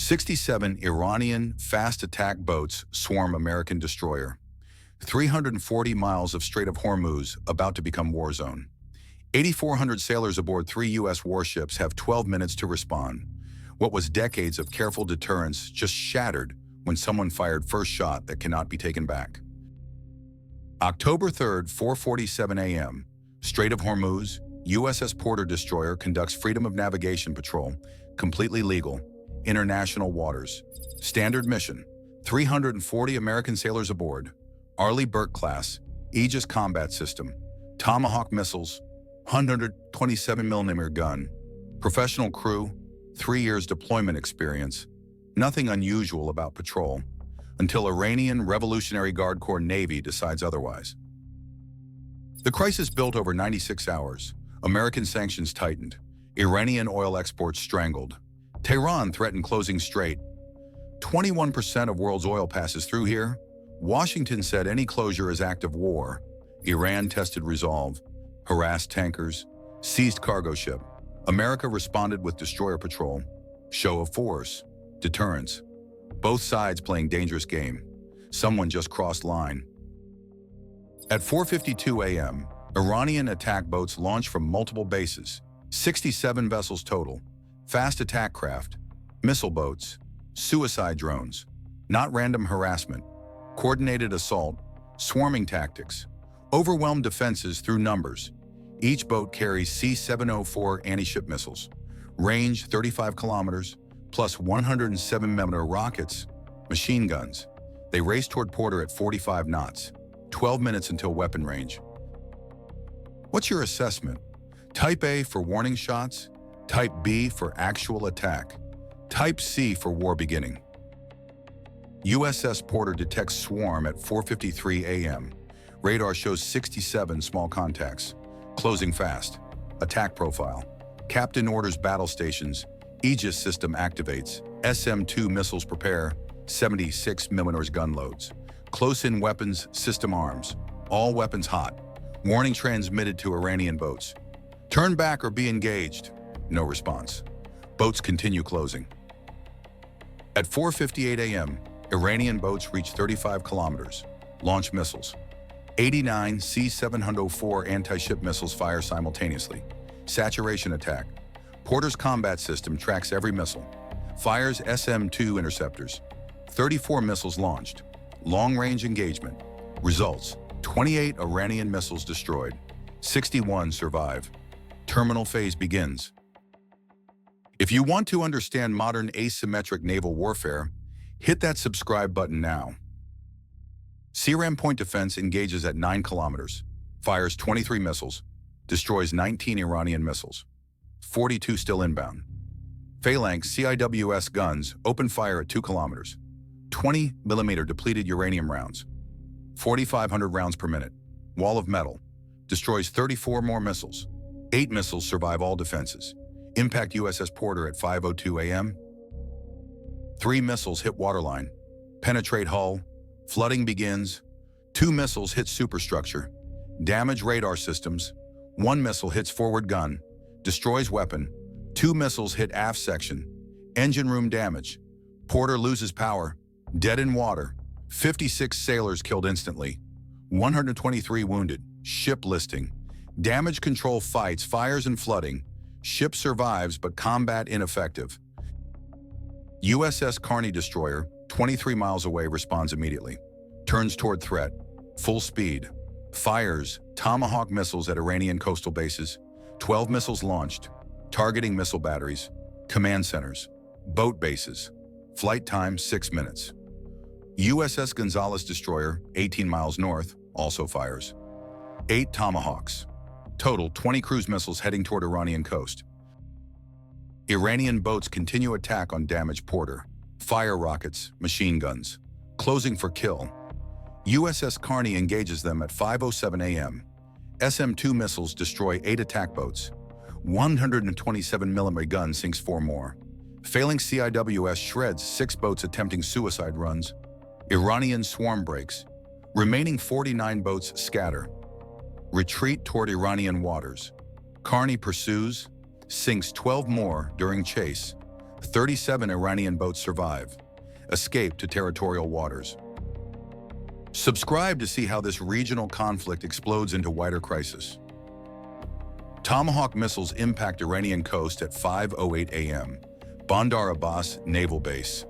67 Iranian fast attack boats swarm American destroyer. 340 miles of Strait of Hormuz about to become war zone. 8,400 sailors aboard 3 U.S. warships have 12 minutes to respond. What was decades of careful deterrence just shattered when someone fired first shot that cannot be taken back. October 3rd, 4:47 a.m. Strait of Hormuz, USS Porter destroyer conducts freedom of navigation patrol, completely legal, international waters. Standard mission, 340 American sailors aboard, Arleigh Burke class, Aegis combat system, Tomahawk missiles, 127mm gun, professional crew, 3 years deployment experience. Nothing unusual about patrol, until Iranian Revolutionary Guard Corps Navy decides otherwise. The crisis built over 96 hours. American sanctions tightened. Iranian oil exports strangled. Tehran threatened closing strait. 21% of world's oil passes through here. Washington said any closure is act of war. Iran tested resolve, harassed tankers, seized cargo ship. America responded with destroyer patrol, show of force, deterrence. Both sides playing dangerous game. Someone just crossed line. At 4:52 a.m., Iranian attack boats launched from multiple bases, 67 vessels total, fast attack craft, missile boats, suicide drones, not random harassment, coordinated assault, swarming tactics, overwhelmed defenses through numbers. Each boat carries C-704 anti-ship missiles, range 35 kilometers, plus 107mm rockets, machine guns. They race toward Porter at 45 knots, 12 minutes until weapon range. What's your assessment? Type A for warning shots, Type B for actual attack, Type C for war beginning. USS Porter detects swarm at 4:53 a.m. Radar shows 67 small contacts. Closing fast. Attack profile. Captain orders battle stations. Aegis system activates. SM-2 missiles prepare. 76mm gun loads. Close-in weapons, system arms. All weapons hot. Warning transmitted to Iranian boats. Turn back or be engaged. No response. Boats continue closing. At 4:58 a.m., Iranian boats reach 35 kilometers. Launch missiles. 89 C-704 anti-ship missiles fire simultaneously. Saturation attack. Porter's combat system tracks every missile. Fires SM-2 interceptors. 34 missiles launched. Long-range engagement. Results: 28 Iranian missiles destroyed. 61 survive. Terminal phase begins. If you want to understand modern asymmetric naval warfare, hit that subscribe button now. CRAM point defense engages at 9 kilometers, fires 23 missiles, destroys 19 Iranian missiles, 42 still inbound. Phalanx CIWS guns open fire at 2 kilometers, 20mm depleted uranium rounds, 4,500 rounds per minute. Wall of metal, destroys 34 more missiles. 8 missiles survive all defenses. Impact USS Porter at 5:02 a.m. 3 missiles hit waterline, penetrate hull, flooding begins. 2 missiles hit superstructure, damage radar systems. 1 missile hits forward gun, destroys weapon. 2 missiles hit aft section, engine room damage. Porter loses power, dead in water. 56 sailors killed instantly, 123 wounded. Ship listing. Damage control fights fires and flooding. Ship survives but combat ineffective. USS Carney destroyer, 23 miles away, responds immediately. Turns toward threat, full speed. Fires Tomahawk missiles at Iranian coastal bases. 12 missiles launched, targeting missile batteries, command centers, boat bases. Flight time 6 minutes. USS Gonzalez destroyer, 18 miles north, also fires. 8 Tomahawks. Total 20 cruise missiles heading toward Iranian coast. Iranian boats continue attack on damaged Porter. Fire rockets, machine guns. Closing for kill. USS Carney engages them at 5:07 a.m. SM-2 missiles destroy 8 attack boats. 127mm gun sinks 4 more. Failing CIWS shreds 6 boats attempting suicide runs. Iranian swarm breaks. Remaining 49 boats scatter. Retreat toward Iranian waters. Carney pursues, sinks 12 more during chase. 37 Iranian boats survive, escape to territorial waters. Subscribe to see how this regional conflict explodes into wider crisis. Tomahawk missiles impact Iranian coast at 5:08 a.m. Bandar Abbas Naval Base.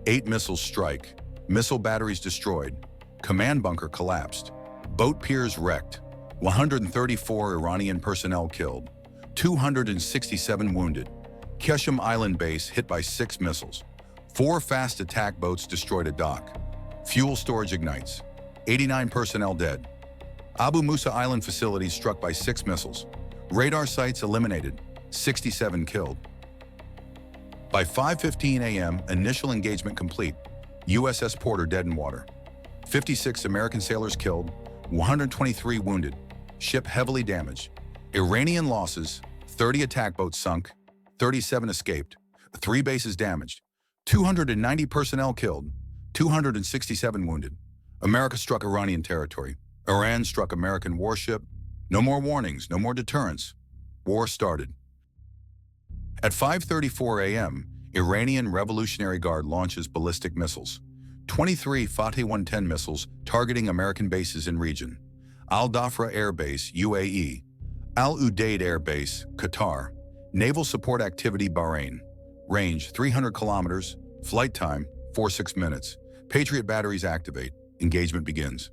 8 missiles strike. Missile batteries destroyed. Command bunker collapsed. Boat piers wrecked. 134 Iranian personnel killed. 267 wounded. Qeshm Island base hit by 6 missiles. 4 fast attack boats destroyed at dock. Fuel storage ignites. 89 personnel dead. Abu Musa Island facilities struck by 6 missiles. Radar sites eliminated. 67 killed. By 5:15 a.m., initial engagement complete. USS Porter dead in water. 56 American sailors killed. 123 wounded. Ship heavily damaged. Iranian losses: 30 attack boats sunk. 37 escaped. 3 bases damaged. 290 personnel killed. 267 wounded. America struck Iranian territory. Iran struck American warship. No more warnings, no more deterrence. War started. At 5:34 a.m., Iranian Revolutionary Guard launches ballistic missiles. 23 Fateh 110 missiles targeting American bases in region. Al-Dhafra Air Base, UAE. Al-Udeid Air Base, Qatar. Naval support activity, Bahrain. Range 300 kilometers. Flight time 46 minutes. Patriot batteries activate. Engagement begins.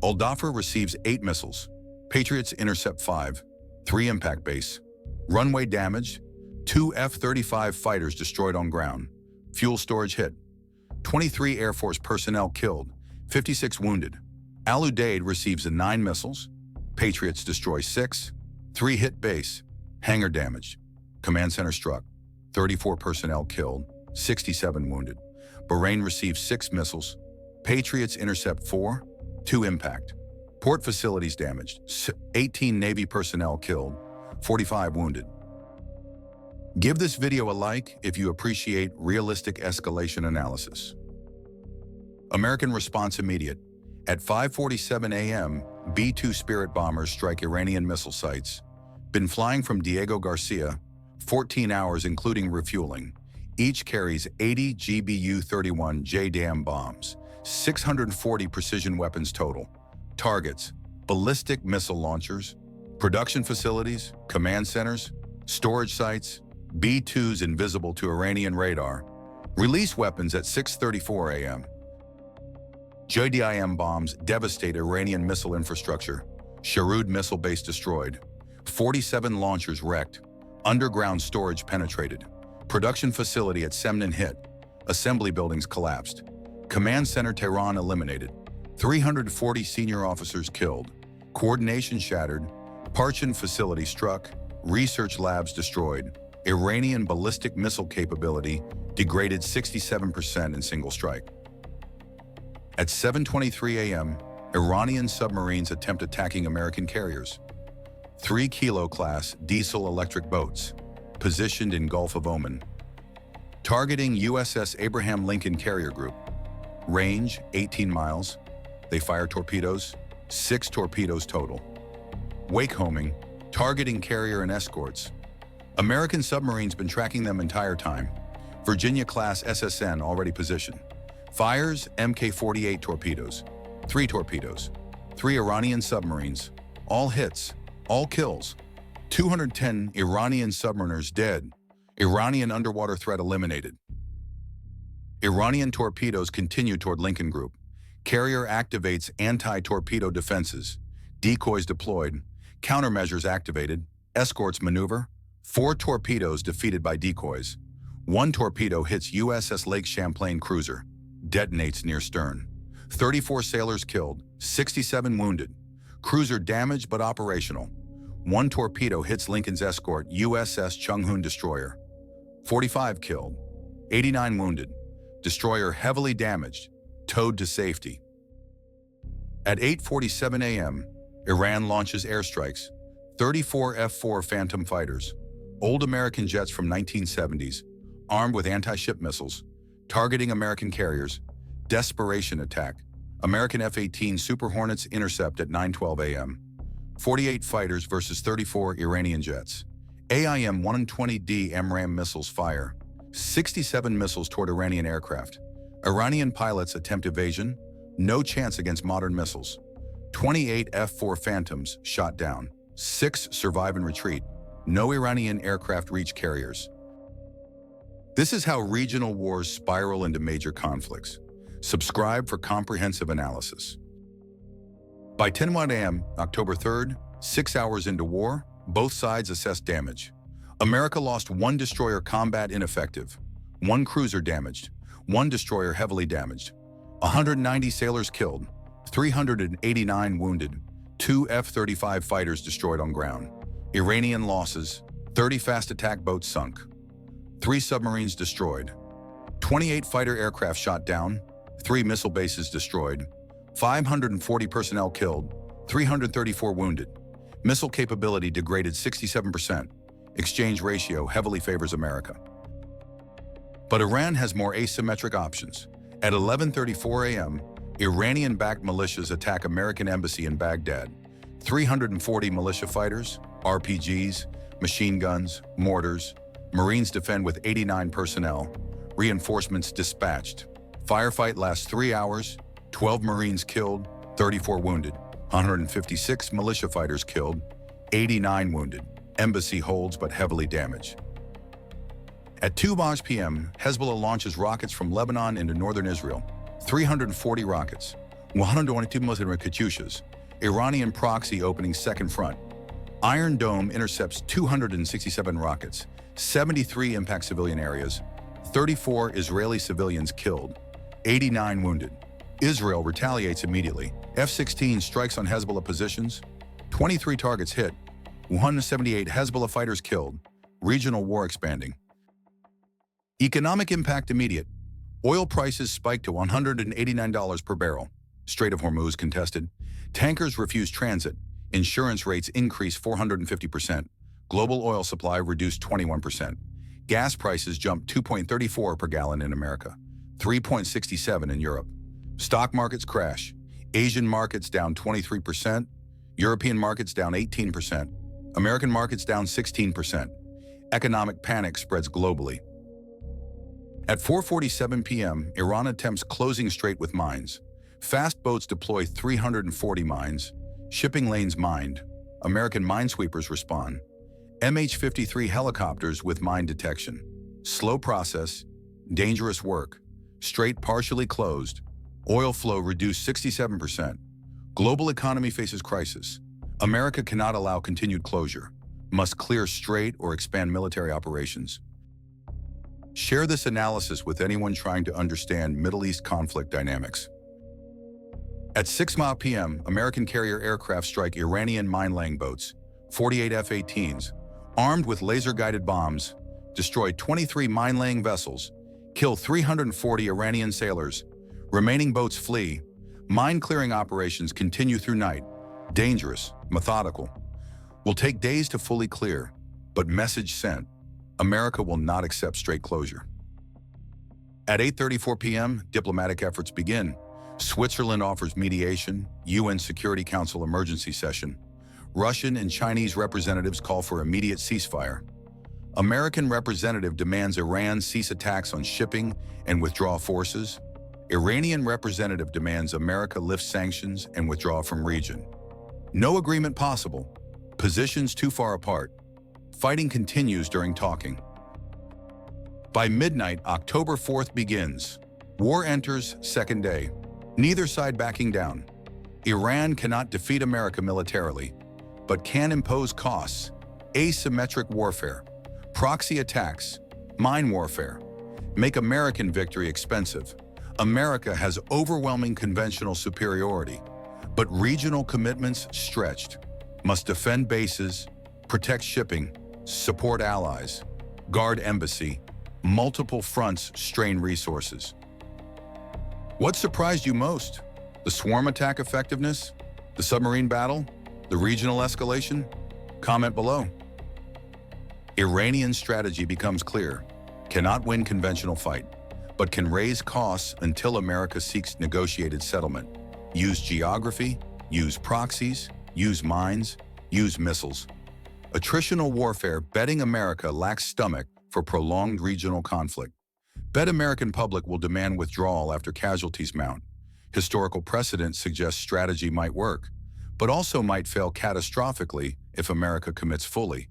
Al-Dhafra receives 8 missiles. Patriots intercept 5. 3 impact base. Runway damaged. 2 F-35 fighters destroyed on ground. Fuel storage hit. 23 Air Force personnel killed. 56 wounded. Al-Udeid receives 9 missiles. Patriots destroy 6. 3 hit base. Hangar damaged. Command center struck. 34 personnel killed. 67 wounded. Bahrain receives 6 missiles. Patriots intercept 4. 2 impact. Port facilities damaged. 18 Navy personnel killed. 45 wounded. Give this video a like if you appreciate realistic escalation analysis. American response immediate. At 5:47 a.m., B-2 Spirit bombers strike Iranian missile sites. Been flying from Diego Garcia, 14 hours including refueling. Each carries 80 GBU-31 JDAM bombs, 640 precision weapons total. Targets: ballistic missile launchers, production facilities, command centers, storage sites. B-2s invisible to Iranian radar. Release weapons at 6:34 a.m. JDIM bombs devastate Iranian missile infrastructure. Sharud missile base destroyed. 47 launchers wrecked. Underground storage penetrated. Production facility at Semnan hit. Assembly buildings collapsed. Command center Tehran eliminated. 340 senior officers killed. Coordination shattered. Parchin facility struck. Research labs destroyed. Iranian ballistic missile capability degraded 67% in single strike. At 7:23 a.m., Iranian submarines attempt attacking American carriers. 3 Kilo-class diesel-electric boats, positioned in Gulf of Oman. Targeting USS Abraham Lincoln Carrier Group. Range 18 miles. They fire torpedoes, 6 torpedoes total. Wake homing, targeting carrier and escorts. American submarines been tracking them entire time. Virginia-class SSN already positioned. Fires Mk-48 torpedoes. 3 torpedoes. 3 Iranian submarines. All hits. All kills. 210 Iranian submariners dead. Iranian underwater threat eliminated. Iranian torpedoes continue toward Lincoln Group. Carrier activates anti-torpedo defenses. Decoys deployed. Countermeasures activated. Escorts maneuver. 4 torpedoes defeated by decoys. 1 torpedo hits USS Lake Champlain cruiser. Detonates near stern. 34 sailors killed. 67 wounded. Cruiser damaged but operational. 1 torpedo hits Lincoln's escort USS Chunghun destroyer. 45 killed. 89 wounded. Destroyer heavily damaged. Towed to safety. At 8:47 a.m., Iran launches airstrikes. 34 F-4 Phantom fighters. Old American jets from 1970s, armed with anti-ship missiles, targeting American carriers. Desperation attack. American F-18 Super Hornets intercept at 9:12 a.m. 48 fighters versus 34 Iranian jets. AIM-120D MRAM missiles fire 67 missiles toward Iranian aircraft. Iranian pilots attempt evasion, no chance against modern missiles. 28 F-4 Phantoms shot down. 6 survive and retreat. No Iranian aircraft reach carriers. This is how regional wars spiral into major conflicts. Subscribe for comprehensive analysis. By 10:01 a.m., October 3rd, 6 hours into war, both sides assessed damage. America lost 1 destroyer combat ineffective, 1 cruiser damaged, 1 destroyer heavily damaged, 190 sailors killed, 389 wounded, 2 F-35 fighters destroyed on ground. Iranian losses, 30 fast attack boats sunk, 3 submarines destroyed, 28 fighter aircraft shot down, 3 missile bases destroyed, 540 personnel killed, 334 wounded. Missile capability degraded 67%. Exchange ratio heavily favors America. But Iran has more asymmetric options. At 11:34 a.m., Iranian-backed militias attack American embassy in Baghdad. 340 militia fighters, RPGs, machine guns, mortars. Marines defend with 89 personnel. Reinforcements dispatched. Firefight lasts 3 hours. 12 Marines killed, 34 wounded. 156 militia fighters killed, 89 wounded. Embassy holds but heavily damaged. At 2:00 p.m., Hezbollah launches rockets from Lebanon into northern Israel. 340 rockets, 122 Muslim Katyushas. Iranian proxy opening second front. Iron Dome intercepts 267 rockets. 73 impact civilian areas. 34 Israeli civilians killed. 89 wounded. Israel retaliates immediately. F-16 strikes on Hezbollah positions. 23 targets hit. 178 Hezbollah fighters killed. Regional war expanding. Economic impact immediate. Oil prices spike to $189 per barrel. Strait of Hormuz contested. Tankers refuse transit. Insurance rates increase 450%. Global oil supply reduced 21%. Gas prices jumped 2.34 per gallon in America, 3.67 in Europe. Stock markets crash. Asian markets down 23%. European markets down 18%. American markets down 16%. Economic panic spreads globally. At 4:47 p.m., Iran attempts closing strait with mines. Fast boats deploy 340 mines. Shipping lanes mined. American minesweepers respond. MH-53 helicopters with mine detection. Slow process. Dangerous work. Strait partially closed. Oil flow reduced 67%. Global economy faces crisis. America cannot allow continued closure. Must clear strait or expand military operations. Share this analysis with anyone trying to understand Middle East conflict dynamics. At 6:00 p.m., American carrier aircraft strike Iranian mine-laying boats. 48 F-18s, armed with laser-guided bombs, destroy 23 mine-laying vessels, kill 340 Iranian sailors. Remaining boats flee. Mine-clearing operations continue through night. Dangerous, methodical. Will take days to fully clear, but message sent. America will not accept strait closure. At 8:34 p.m., diplomatic efforts begin. Switzerland offers mediation, UN Security Council emergency session. Russian and Chinese representatives call for immediate ceasefire. American representative demands Iran cease attacks on shipping and withdraw forces. Iranian representative demands America lift sanctions and withdraw from region. No agreement possible. Positions too far apart. Fighting continues during talking. By midnight, October 4th begins. War enters second day. Neither side backing down. Iran cannot defeat America militarily, but can impose costs. Asymmetric warfare. Proxy attacks. Mine warfare. Make American victory expensive. America has overwhelming conventional superiority, but regional commitments stretched. Must defend bases, protect shipping, support allies, guard embassy. Multiple fronts strain resources. What surprised you most? The swarm attack effectiveness? The submarine battle? The regional escalation? Comment below. Iranian strategy becomes clear. Cannot win conventional fight, but can raise costs until America seeks negotiated settlement. Use geography, use proxies, use mines, use missiles. Attritional warfare betting America lacks stomach for prolonged regional conflict. Bet American public will demand withdrawal after casualties mount. Historical precedent suggests strategy might work, but also might fail catastrophically if America commits fully.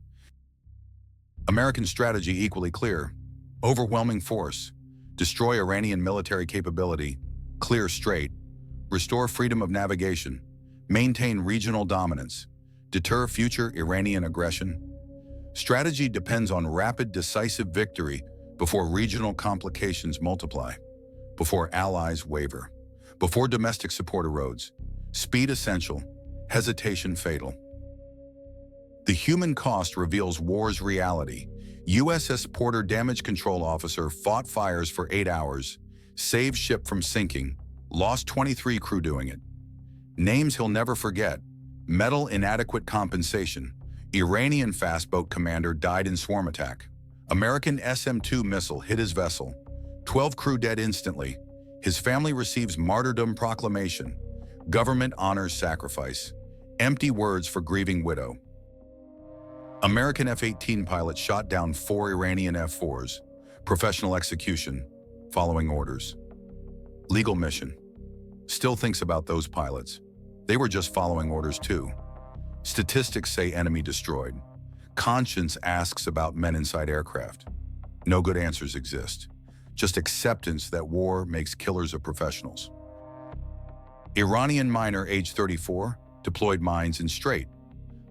American strategy equally clear. Overwhelming force. Destroy Iranian military capability. Clear strait. Restore freedom of navigation. Maintain regional dominance. Deter future Iranian aggression. Strategy depends on rapid, decisive victory before regional complications multiply, before allies waver, before domestic support erodes. Speed essential, hesitation fatal. The human cost reveals war's reality. USS Porter damage control officer fought fires for 8 hours, saved ship from sinking, lost 23 crew doing it. Names he'll never forget. Medal inadequate compensation. Iranian fast boat commander died in swarm attack. American SM-2 missile hit his vessel. 12 crew dead instantly. His family receives martyrdom proclamation. Government honors sacrifice. Empty words for grieving widow. American F-18 pilot shot down 4 Iranian F-4s. Professional execution, following orders. Legal mission. Still thinks about those pilots. They were just following orders too. Statistics say enemy destroyed. Conscience asks about men inside aircraft. No good answers exist. Just acceptance that war makes killers of professionals. Iranian miner age 34 deployed mines in Strait.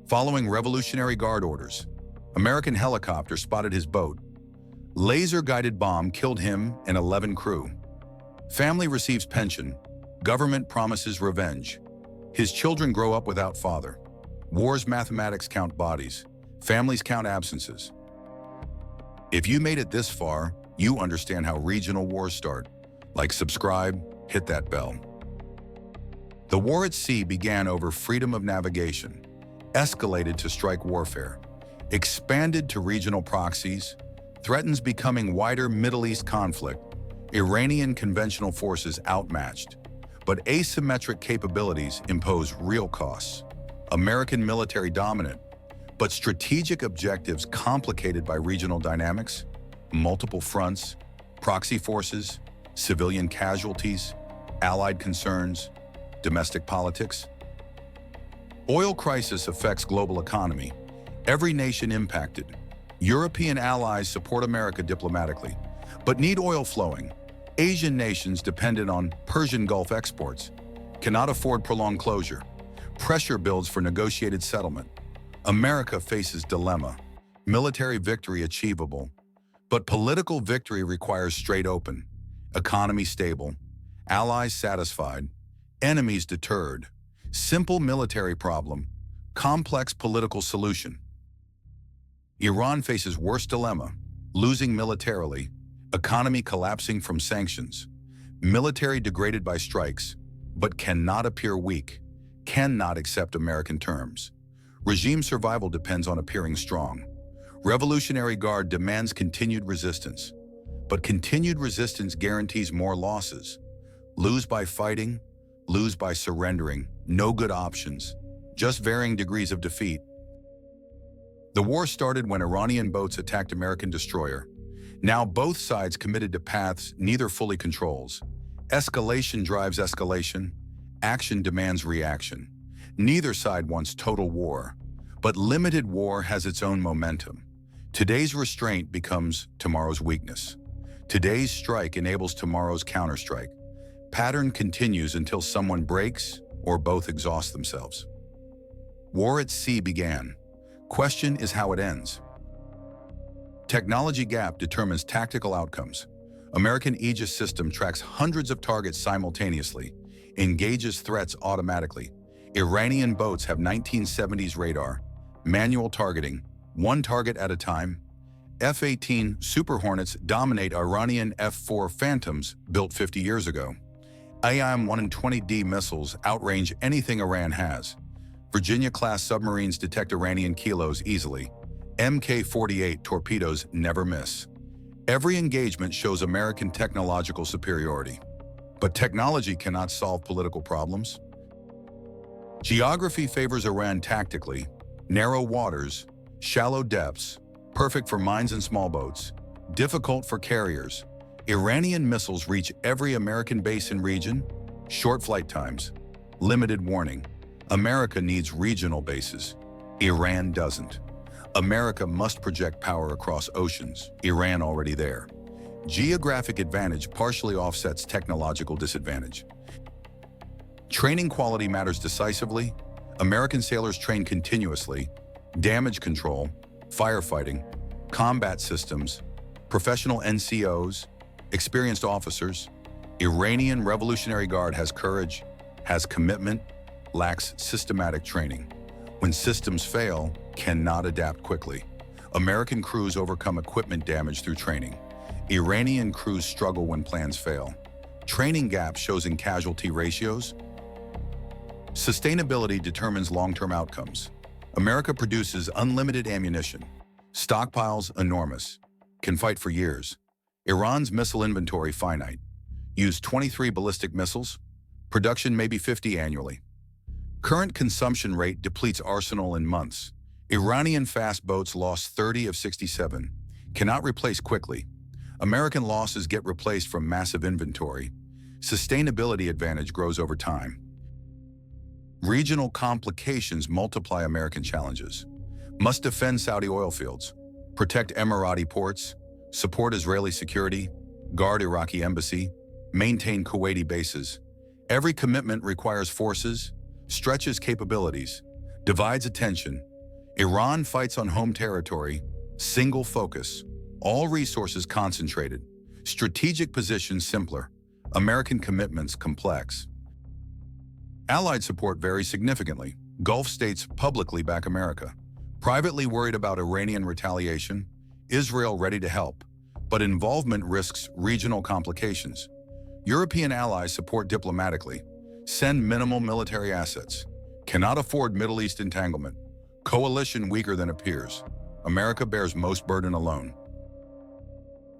Following Revolutionary Guard orders, American helicopter spotted his boat. Laser-guided bomb killed him and 11 crew. Family receives pension. Government promises revenge. His children grow up without father. War's mathematics count bodies. Families count absences. If you made it this far, you understand how regional wars start. Like, subscribe, hit that bell. The war at sea began over freedom of navigation, escalated to strike warfare, expanded to regional proxies, threatens becoming wider Middle East conflict, Iranian conventional forces outmatched, but asymmetric capabilities impose real costs. American military dominant, but strategic objectives complicated by regional dynamics, multiple fronts, proxy forces, civilian casualties, allied concerns, domestic politics. Oil crisis affects global economy. Every nation impacted. European allies support America diplomatically, but need oil flowing. Asian nations dependent on Persian Gulf exports cannot afford prolonged closure. Pressure builds for negotiated settlement. America faces dilemma. Military victory achievable, but political victory requires strait open, economy stable, allies satisfied, enemies deterred. Simple military problem, complex political solution. Iran faces worst dilemma, losing militarily, economy collapsing from sanctions, military degraded by strikes, but cannot appear weak, cannot accept American terms. Regime survival depends on appearing strong. Revolutionary Guard demands continued resistance, but continued resistance guarantees more losses. Lose by fighting, lose by surrendering, no good options, just varying degrees of defeat. The war started when Iranian boats attacked American destroyer. Now both sides committed to paths neither fully controls. Escalation drives escalation. Action demands reaction. Neither side wants total war, but limited war has its own momentum. Today's restraint becomes tomorrow's weakness. Today's strike enables tomorrow's counterstrike. Pattern continues until someone breaks or both exhaust themselves. War at sea began. Question is how it ends. Technology gap determines tactical outcomes. American Aegis system tracks hundreds of targets simultaneously, engages threats automatically. Iranian boats have 1970s radar, manual targeting, one target at a time. F-18 Super Hornets dominate Iranian F-4 Phantoms built 50 years ago. IM-120D missiles outrange anything Iran has. Virginia-class submarines detect Iranian Kilos easily. Mk-48 torpedoes never miss. Every engagement shows American technological superiority. But technology cannot solve political problems. Geography favors Iran tactically, narrow waters, Shallow depths, perfect for mines and small boats, difficult for carriers. Iranian missiles reach every American base and region. Short flight times, limited warning. America needs regional bases. Iran doesn't. America must project power across oceans. Iran already there. Geographic advantage partially offsets technological disadvantage. Training quality matters decisively. American sailors train continuously. Damage control, firefighting, combat systems, professional NCOs, experienced officers. Iranian Revolutionary Guard has courage, has commitment, lacks systematic training. When systems fail, cannot adapt quickly. American crews overcome equipment damage through training. Iranian crews struggle when plans fail. Training gap shows in casualty ratios. Sustainability determines long-term outcomes. America produces unlimited ammunition. Stockpiles enormous. Can fight for years. Iran's missile inventory finite. Use 23 ballistic missiles. Production maybe 50 annually. Current consumption rate depletes arsenal in months. Iranian fast boats lost 30 of 67. Cannot replace quickly. American losses get replaced from massive inventory. Sustainability advantage grows over time. Regional complications multiply American challenges. Must defend Saudi oil fields, protect Emirati ports, support Israeli security, guard Iraqi embassy, maintain Kuwaiti bases. Every commitment requires forces, stretches capabilities, divides attention. Iran fights on home territory, single focus, all resources concentrated, strategic positions simpler, American commitments complex. Allied support varies significantly. Gulf states publicly back America. Privately worried about Iranian retaliation, Israel ready to help, but involvement risks regional complications. European allies support diplomatically, send minimal military assets, cannot afford Middle East entanglement, coalition weaker than appears. America bears most burden alone.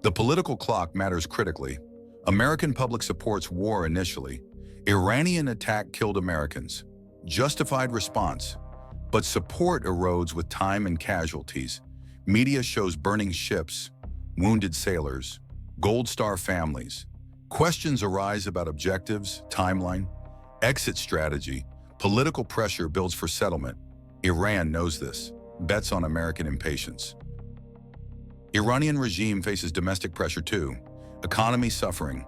The political clock matters critically. American public supports war initially. Iranian attack killed Americans. Justified response. But support erodes with time and casualties. Media shows burning ships, wounded sailors, Gold Star families. Questions arise about objectives, timeline, exit strategy. Political pressure builds for settlement. Iran knows this, bets on American impatience. Iranian regime faces domestic pressure too. Economy suffering.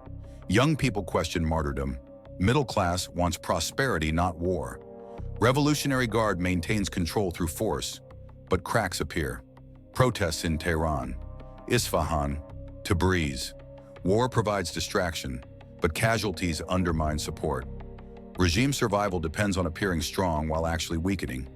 Young people question martyrdom. Middle class wants prosperity, not war. Revolutionary Guard maintains control through force, but cracks appear. Protests in Tehran, Isfahan, Tabriz. War provides distraction, but casualties undermine support. Regime survival depends on appearing strong while actually weakening.